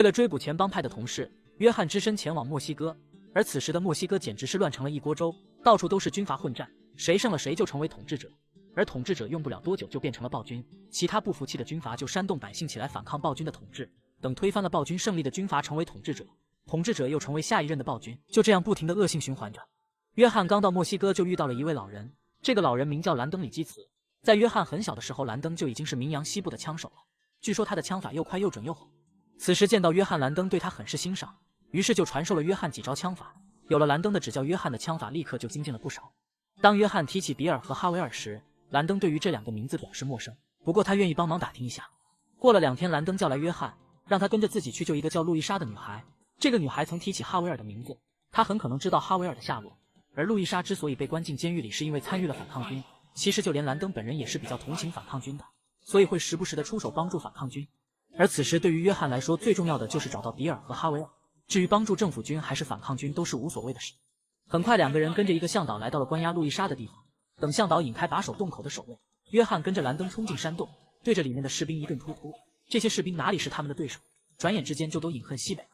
为了追捕前帮派的同事，约翰只身前往墨西哥。而此时的墨西哥简直是乱成了一锅粥，到处都是军阀混战，谁胜了谁就成为统治者。而统治者用不了多久就变成了暴君，其他不服气的军阀就煽动百姓起来反抗暴君的统治。等推翻了暴君，胜利的军阀成为统治者，统治者又成为下一任的暴君，就这样不停的恶性循环着。约翰刚到墨西哥就遇到了一位老人，这个老人名叫兰登里基茨。在约翰很小的时候，兰登就已经是名扬西部的枪手了，据说他的枪法又快又准又狠。此时见到约翰，兰登对他很是欣赏，于是就传授了约翰几招枪法。有了兰登的指教，约翰的枪法立刻就精进了不少。当约翰提起比尔和哈维尔时，兰登对于这两个名字表示陌生，不过他愿意帮忙打听一下。过了2天，兰登叫来约翰，让他跟着自己去救一个叫路易莎的女孩。这个女孩曾提起哈维尔的名字，她很可能知道哈维尔的下落。而路易莎之所以被关进监狱里，是因为参与了反抗军。其实就连兰登本人也是比较同情反抗军的，所以会时不时的出手帮助反抗军。而此时对于约翰来说，最重要的就是找到比尔和哈维尔。至于帮助政府军还是反抗军都是无所谓的事。很快2个人跟着一个向导来到了关押路易莎的地方。等向导引开把守洞口的守卫，约翰跟着兰登冲进山洞，对着里面的士兵一顿突突。这些士兵哪里是他们的对手，转眼之间就都饮恨西北了。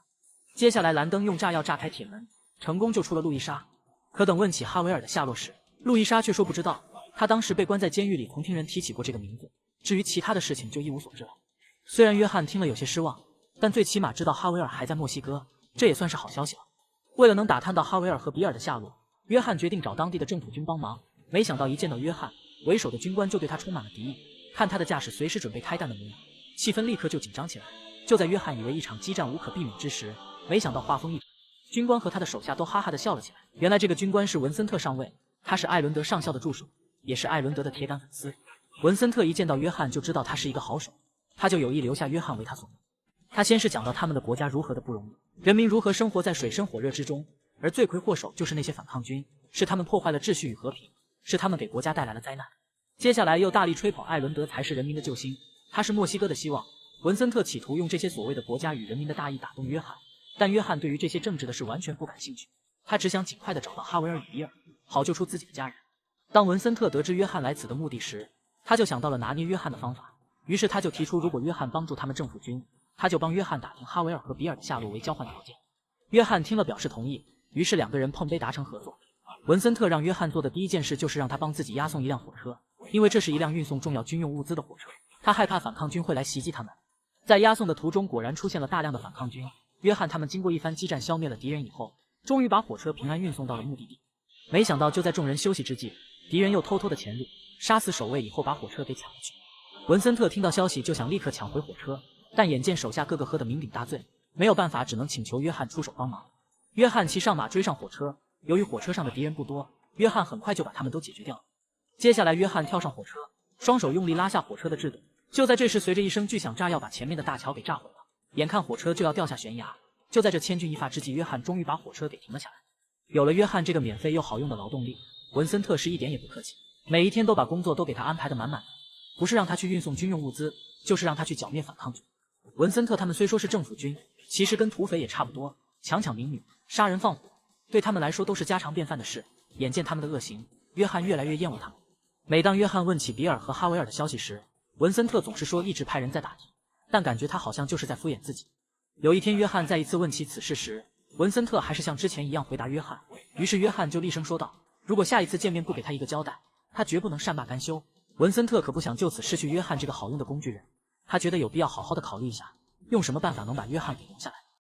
接下来兰登用炸药炸开铁门，成功救出了路易莎。可等问起哈维尔的下落时，路易莎却说不知道，他当时被关在监狱里，曾听人提起过这个名字，至于其他的事情就一无所知了。虽然约翰听了有些失望，但最起码知道哈维尔还在墨西哥，这也算是好消息了。为了能打探到哈维尔和比尔的下落，约翰决定找当地的政府军帮忙。没想到一见到约翰，为首的军官就对他充满了敌意，看他的架势随时准备开弹的模样，气氛立刻就紧张起来。就在约翰以为一场激战无可避免之时，没想到话锋一转，军官和他的手下都哈哈的笑了起来。原来这个军官是文森特上尉，他是艾伦德上校的助手，也是艾伦德的铁杆粉丝。文森特一见到约翰就知道他是一个好手，他就有意留下约翰为他所用。他先是讲到他们的国家如何的不容易，人民如何生活在水深火热之中，而罪魁祸首就是那些反抗军，是他们破坏了秩序与和平，是他们给国家带来了灾难。接下来又大力吹捧艾伦德才是人民的救星，他是墨西哥的希望。文森特企图用这些所谓的国家与人民的大义打动约翰，但约翰对于这些政治的事完全不感兴趣，他只想尽快的找到哈维尔与比尔，好救出自己的家人。当文森特得知约翰来此的目的时，他就想到了拿捏约翰的方法，于是他就提出，如果约翰帮助他们政府军，他就帮约翰打听哈维尔和比尔的下落为交换条件。约翰听了表示同意，于是2个人碰杯达成合作。文森特让约翰做的第一件事就是让他帮自己押送一辆火车，因为这是一辆运送重要军用物资的火车，他害怕反抗军会来袭击他们。在押送的途中，果然出现了大量的反抗军。约翰他们经过一番激战，消灭了敌人以后，终于把火车平安运送到了目的地。没想到就在众人休息之际，敌人又偷偷的潜入，杀死守卫以后把火车给抢了去。文森特听到消息就想立刻抢回火车，但眼见手下个个喝得酩酊大醉，没有办法，只能请求约翰出手帮忙。约翰骑上马追上火车，由于火车上的敌人不多，约翰很快就把他们都解决掉了。接下来约翰跳上火车，双手用力拉下火车的制动。就在这时，随着一声巨响，炸药把前面的大桥给炸毁了，眼看火车就要掉下悬崖。就在这千钧一发之际，约翰终于把火车给停了下来。有了约翰这个免费又好用的劳动力，文森特是一点也不客气，每一天都把工作都给他安排得满满的，不是让他去运送军用物资，就是让他去剿灭反抗军。文森特他们虽说是政府军，其实跟土匪也差不多，强抢民女，杀人放火，对他们来说都是家常便饭的事。眼见他们的恶行，约翰越来越厌恶他们。每当约翰问起比尔和哈维尔的消息时，文森特总是说一直派人在打听，但感觉他好像就是在敷衍自己。有一天，约翰再一次问起此事时，文森特还是像之前一样回答约翰。于是约翰就厉声说道，如果下一次见面不给他一个交代，他绝不能善罢甘休。文森特可不想就此失去约翰这个好用的工具人，他觉得有必要好好的考虑一下，用什么办法能把约翰给留下来。